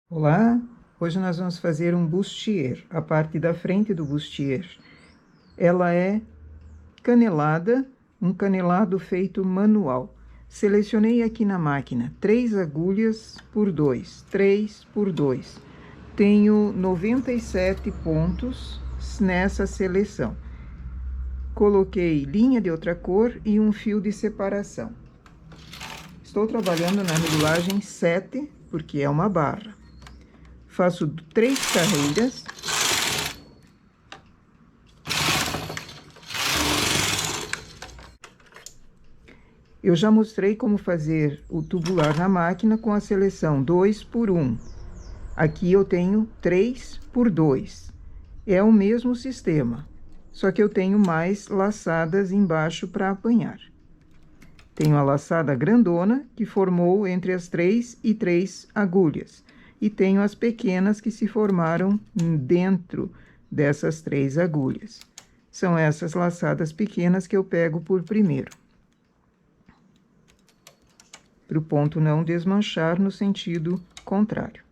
Olá, hoje nós vamos fazer um bustier, a parte da frente do bustier. Ela é canelada, um canelado feito manual. Selecionei aqui na máquina 3 agulhas por 2, 3 por 2. Tenho 97 pontos nessa seleção. Coloquei linha de outra cor e um fio de separação. Estou trabalhando na regulagem 7, porque é uma barra. Faço 3 carreiras. Eu já mostrei como fazer o tubular na máquina com a seleção 2 por 1. Aqui eu tenho 3 por 2. É o mesmo sistema, só que eu tenho mais laçadas embaixo para apanhar. Tenho a laçada grandona, que formou entre as 3 e 3 agulhas. E tenho as pequenas que se formaram dentro dessas 3 agulhas. São essas laçadas pequenas que eu pego por primeiro. Para o ponto não desmanchar no sentido contrário.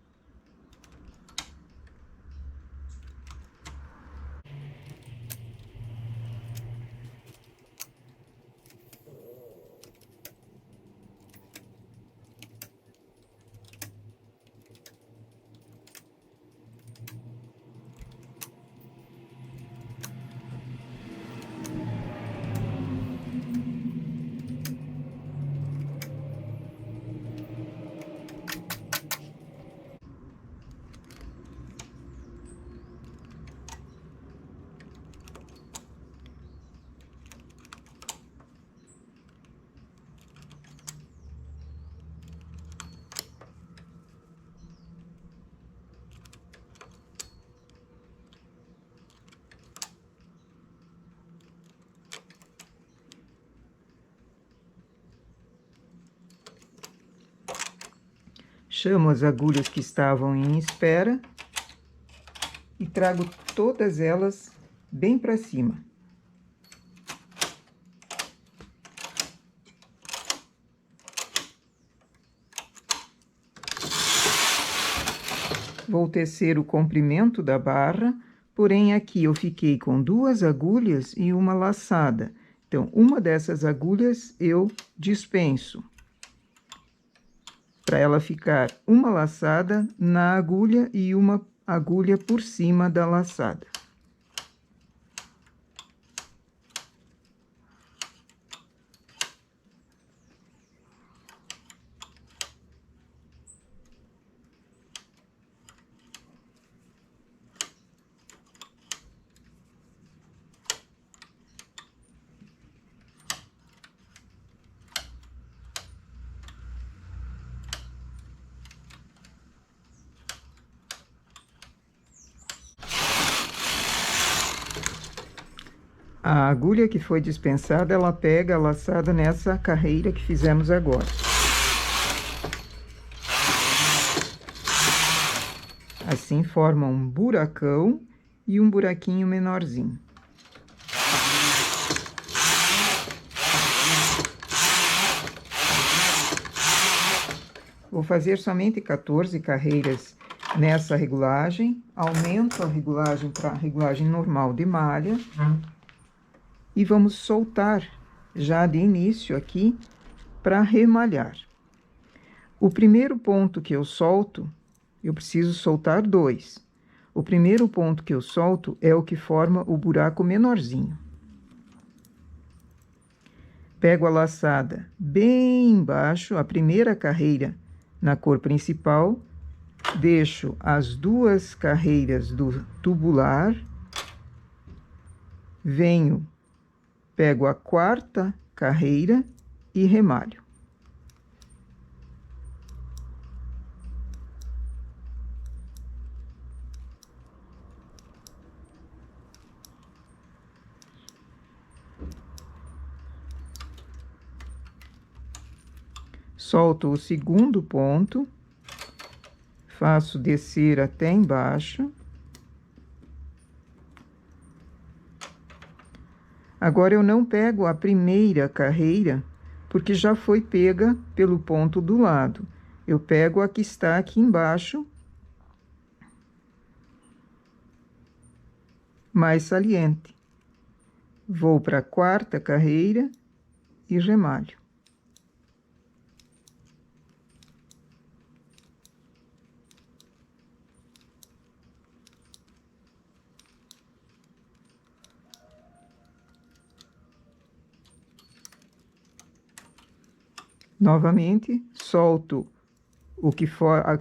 Chamo as agulhas que estavam em espera e trago todas elas bem para cima. Vou tecer o comprimento da barra, porém aqui eu fiquei com 2 agulhas e uma laçada. Então, uma dessas agulhas eu dispenso, para ela ficar uma laçada na agulha e uma agulha por cima da laçada. A agulha que foi dispensada, ela pega a laçada nessa carreira que fizemos agora. Assim forma um buracão e um buraquinho menorzinho. Vou fazer somente 14 carreiras nessa regulagem. Aumento a regulagem para a regulagem normal de malha. E vamos soltar já de início aqui para remalhar. O primeiro ponto que eu solto, eu preciso soltar 2. O primeiro ponto que eu solto é o que forma o buraco menorzinho. Pego a laçada bem embaixo, a primeira carreira na cor principal, deixo as 2 carreiras do tubular, venho, pego a 4ª carreira e remalho. Solto o segundo ponto, faço descer até embaixo. Agora, eu não pego a primeira carreira, porque já foi pega pelo ponto do lado. Eu pego a que está aqui embaixo mais saliente. Vou para a quarta carreira e remalho. Novamente, solto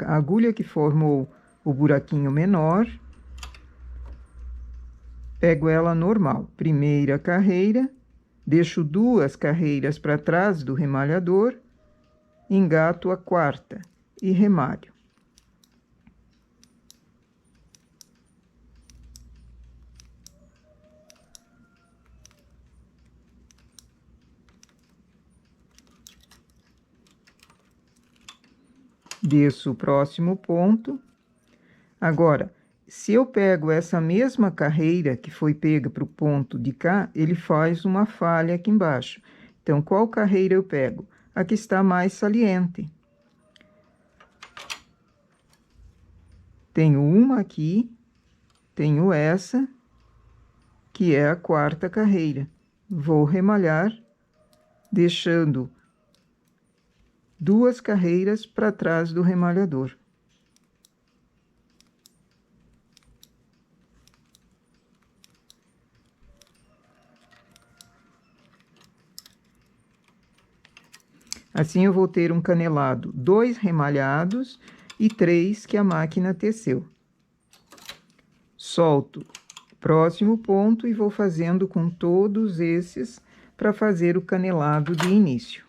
a agulha que formou o buraquinho menor, pego ela normal, primeira carreira, deixo 2 carreiras para trás do remalhador, engato a quarta e remalho. Desço o próximo ponto. Agora, se eu pego essa mesma carreira que foi pega para o ponto de cá, ele faz uma falha aqui embaixo. Então, qual carreira eu pego? A que está mais saliente. Tenho uma aqui, tenho essa, que é a quarta carreira. Vou remalhar, deixando 2 carreiras para trás do remalhador. Assim, eu vou ter um canelado, 2 remalhados e 3 que a máquina teceu. Solto o próximo ponto e vou fazendo com todos esses para fazer o canelado de início.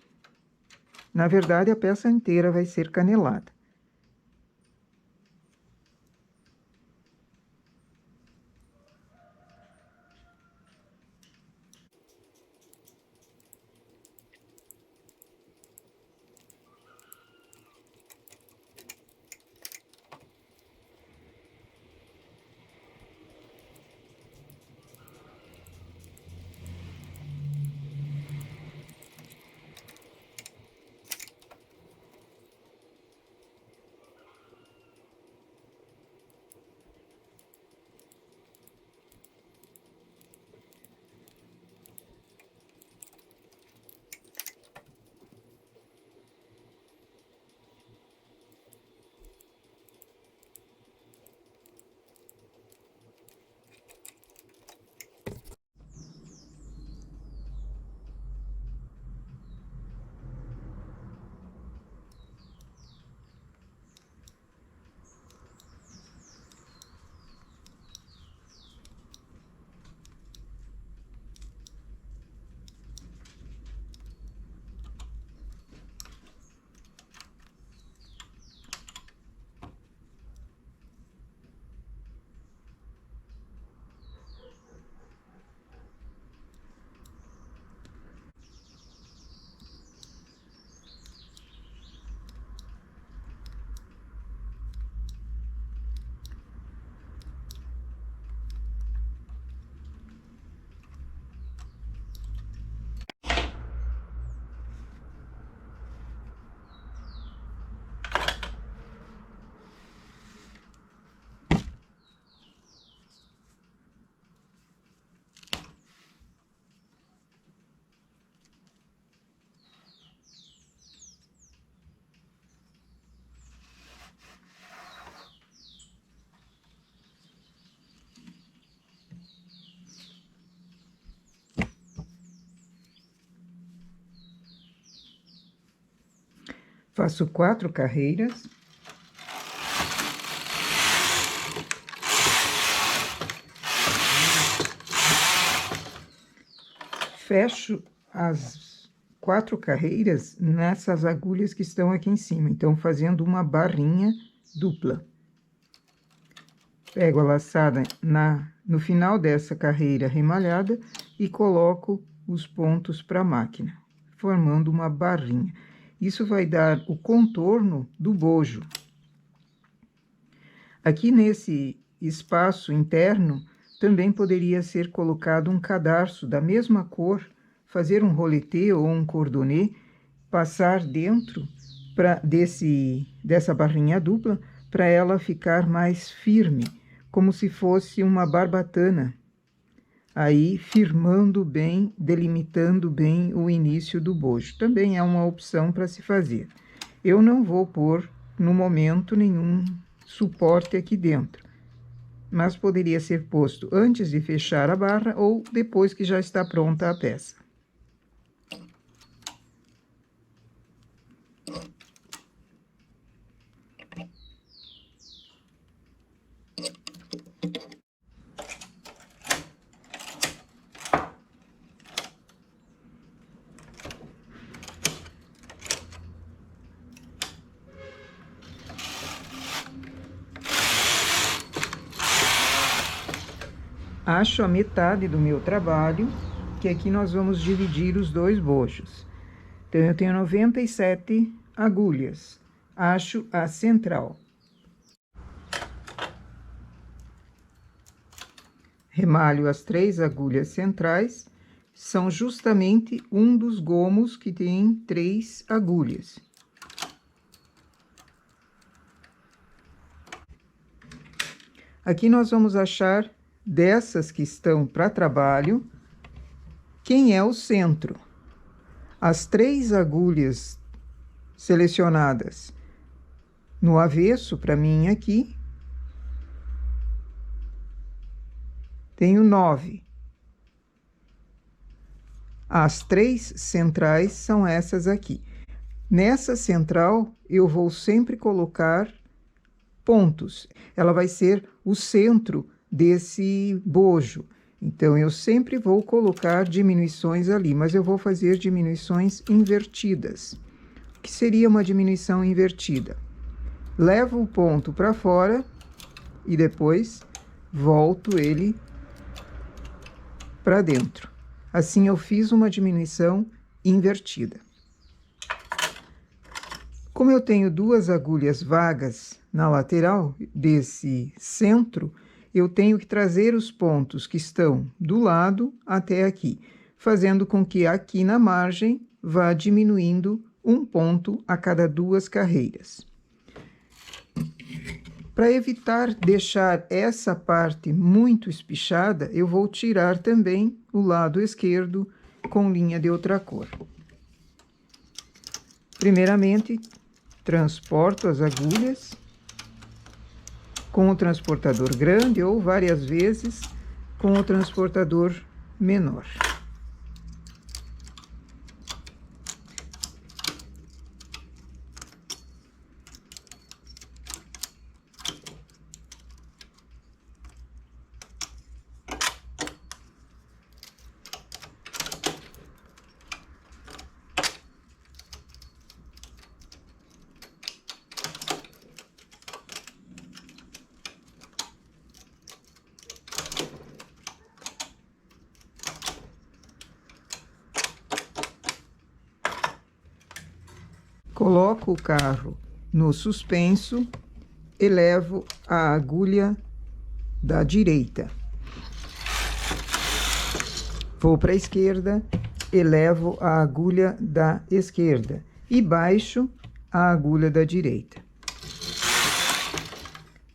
Na verdade, a peça inteira vai ser canelada. Faço 4 carreiras. Fecho as 4 carreiras nessas agulhas que estão aqui em cima. Então, fazendo uma barrinha dupla. Pego a laçada no final dessa carreira remalhada e coloco os pontos para a máquina, formando uma barrinha. Isso vai dar o contorno do bojo. Aqui nesse espaço interno, também poderia ser colocado um cadarço da mesma cor, fazer um roletê ou um cordonê, passar dentro dessa barrinha dupla, para ela ficar mais firme, como se fosse uma barbatana aí firmando bem, delimitando bem o início do bojo. Também é uma opção para se fazer. Eu não vou pôr, no momento, nenhum suporte aqui dentro, mas poderia ser posto antes de fechar a barra ou depois que já está pronta a peça. Acho a metade do meu trabalho, que aqui nós vamos dividir os dois bojos. Então, eu tenho 97 agulhas. Acho a central. Remalho as 3 agulhas centrais, são justamente um dos gomos que tem 3 agulhas. Aqui nós vamos achar dessas que estão para trabalho, quem é o centro. As 3 agulhas selecionadas no avesso, para mim aqui, tenho 9. As 3 centrais são essas aqui. Nessa central, eu vou sempre colocar pontos. Ela vai ser o centro desse bojo. Então, eu sempre vou colocar diminuições ali, mas eu vou fazer diminuições invertidas. O que seria uma diminuição invertida? Levo o ponto para fora e depois volto ele para dentro. Assim, eu fiz uma diminuição invertida. Como eu tenho 2 agulhas vagas na lateral desse centro, eu tenho que trazer os pontos que estão do lado até aqui, fazendo com que aqui na margem vá diminuindo um ponto a cada 2 carreiras. Para evitar deixar essa parte muito espichada, eu vou tirar também o lado esquerdo com linha de outra cor. Primeiramente, transporto as agulhas com o transportador grande ou várias vezes com o transportador menor. Coloco o carro no suspenso e levo a agulha da direita. Vou para a esquerda e levo a agulha da esquerda e baixo a agulha da direita.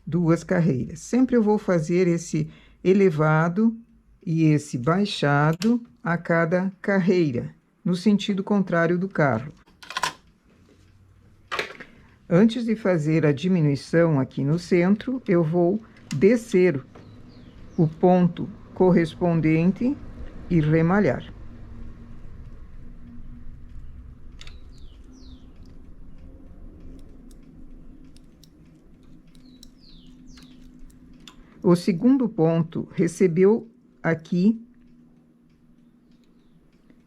2 carreiras. Sempre eu vou fazer esse elevado e esse baixado a cada carreira, no sentido contrário do carro. Antes de fazer a diminuição aqui no centro, eu vou descer o ponto correspondente e remalhar. O segundo ponto recebeu aqui,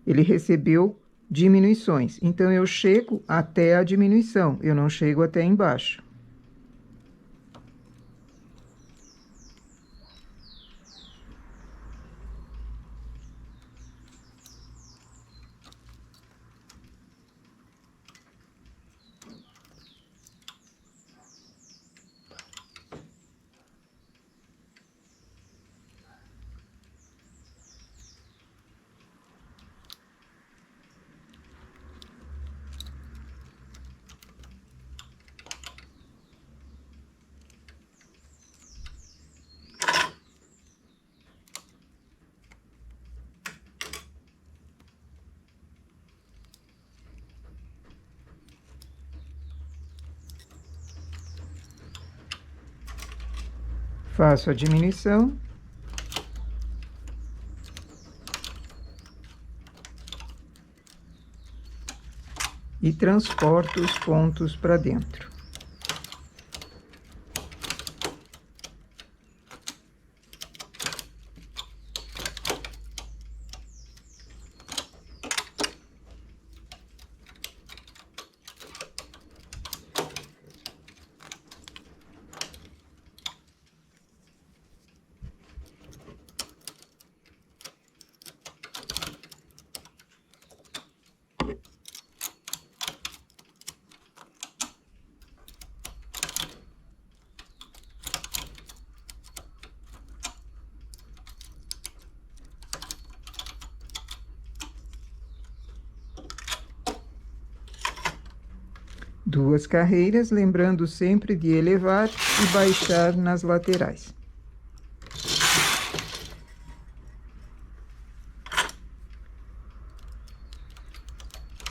ele recebeu diminuições. Então, eu chego até a diminuição, eu não chego até embaixo. Faço a diminuição. E transporto os pontos para dentro. Duas carreiras, lembrando sempre de elevar e baixar nas laterais.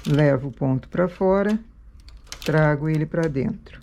Levo o ponto para fora, trago ele para dentro.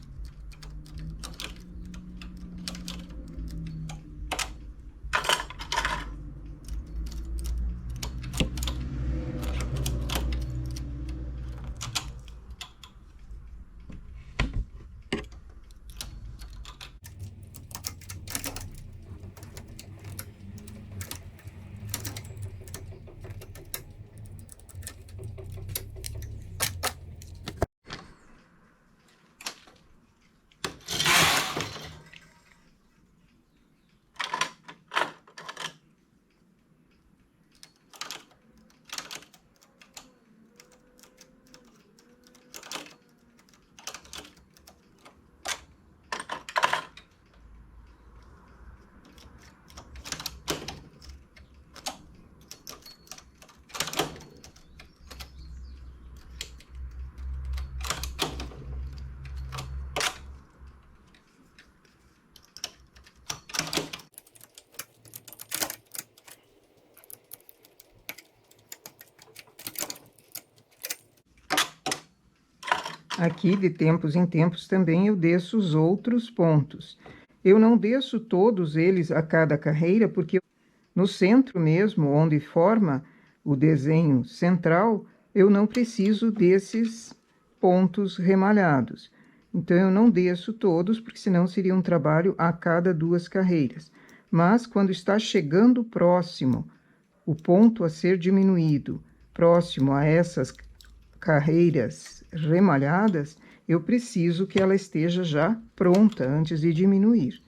Aqui, de tempos em tempos, também eu desço os outros pontos. Eu não desço todos eles a cada carreira, porque no centro mesmo, onde forma o desenho central, eu não preciso desses pontos remalhados. Então, eu não desço todos, porque senão seria um trabalho a cada duas carreiras. Mas, quando está chegando próximo, o ponto a ser diminuído, próximo a essas carreiras remalhadas, eu preciso que ela esteja já pronta antes de diminuir.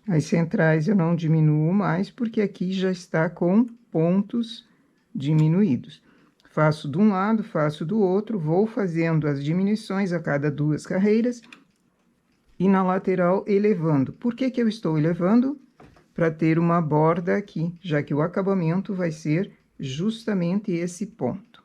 As centrais eu não diminuo mais, porque aqui já está com pontos diminuídos. Faço de um lado, faço do outro, vou fazendo as diminuições a cada duas carreiras e na lateral elevando. Por que que eu estou elevando? Para ter uma borda aqui, já que o acabamento vai ser justamente esse ponto.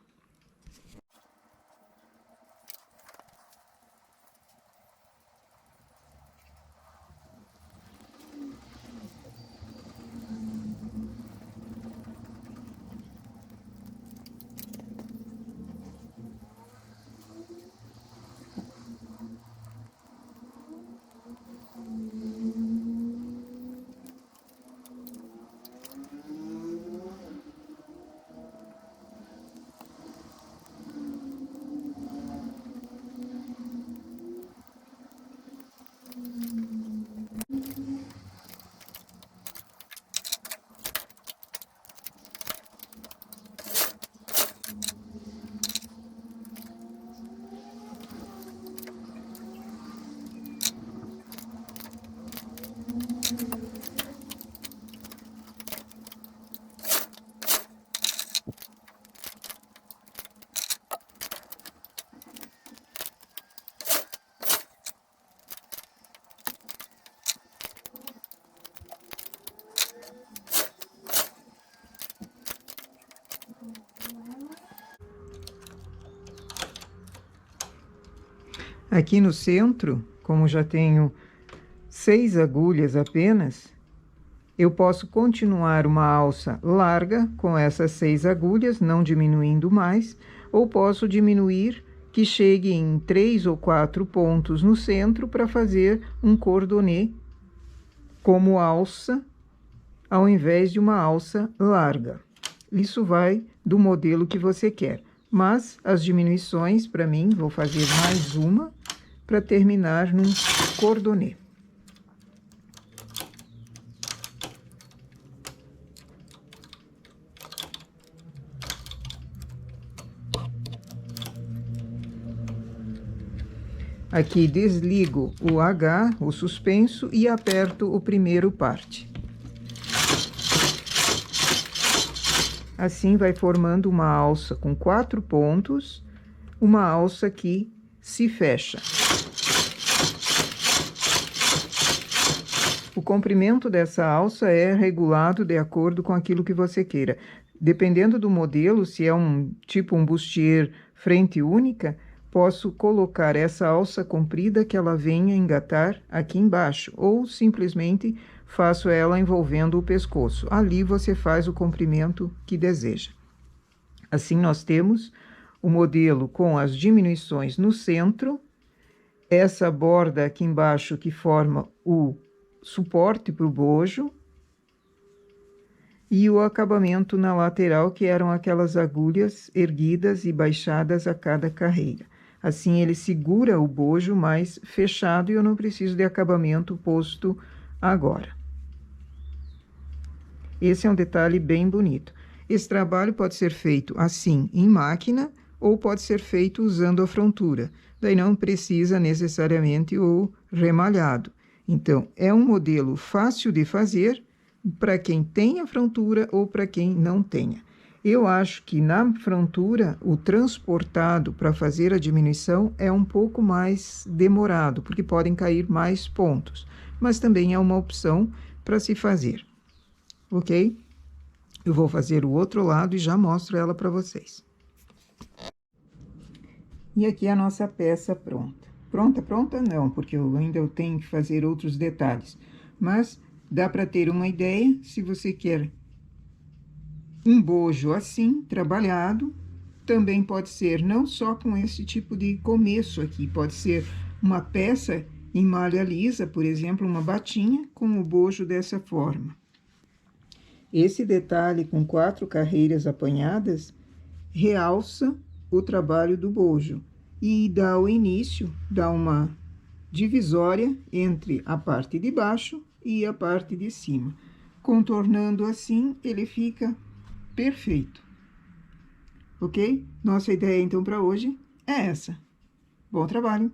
Aqui no centro, como já tenho 6 agulhas apenas, eu posso continuar uma alça larga com essas 6 agulhas, não diminuindo mais, ou posso diminuir que chegue em 3 ou 4 pontos no centro para fazer um cordonê como alça, ao invés de uma alça larga. Isso vai do modelo que você quer. Mas as diminuições, para mim, vou fazer mais uma para terminar num cordonê. Aqui desligo o H, o suspenso, e aperto o primeiro parte. Assim vai formando uma alça com 4 pontos, uma alça que se fecha. O comprimento dessa alça é regulado de acordo com aquilo que você queira. Dependendo do modelo, se é um bustier frente única, posso colocar essa alça comprida que ela venha engatar aqui embaixo, ou simplesmente faço ela envolvendo o pescoço. Ali você faz o comprimento que deseja. Assim, nós temos o modelo com as diminuições no centro, essa borda aqui embaixo que forma o suporte para o bojo, e o acabamento na lateral, que eram aquelas agulhas erguidas e baixadas a cada carreira. Assim, ele segura o bojo mais fechado e eu não preciso de acabamento posto agora. Esse é um detalhe bem bonito. Esse trabalho pode ser feito assim, em máquina, ou pode ser feito usando a frontura. Daí não precisa necessariamente o remalhado. Então, é um modelo fácil de fazer para quem tem a frontura ou para quem não tenha. Eu acho que na frontura, o transportado para fazer a diminuição é um pouco mais demorado, porque podem cair mais pontos, mas também é uma opção para se fazer, ok? Eu vou fazer o outro lado e já mostro ela para vocês. E aqui a nossa peça pronta. Pronta, pronta não, porque eu ainda tenho que fazer outros detalhes, mas dá para ter uma ideia. Se você quer um bojo assim, trabalhado, também pode ser não só com esse tipo de começo aqui, pode ser uma peça em malha lisa, por exemplo, uma batinha com o bojo dessa forma. Esse detalhe com 4 carreiras apanhadas realça o trabalho do bojo e dá o início, dá uma divisória entre a parte de baixo e a parte de cima. Contornando assim, ele fica perfeito. Ok? Nossa ideia, então, para hoje é essa. Bom trabalho!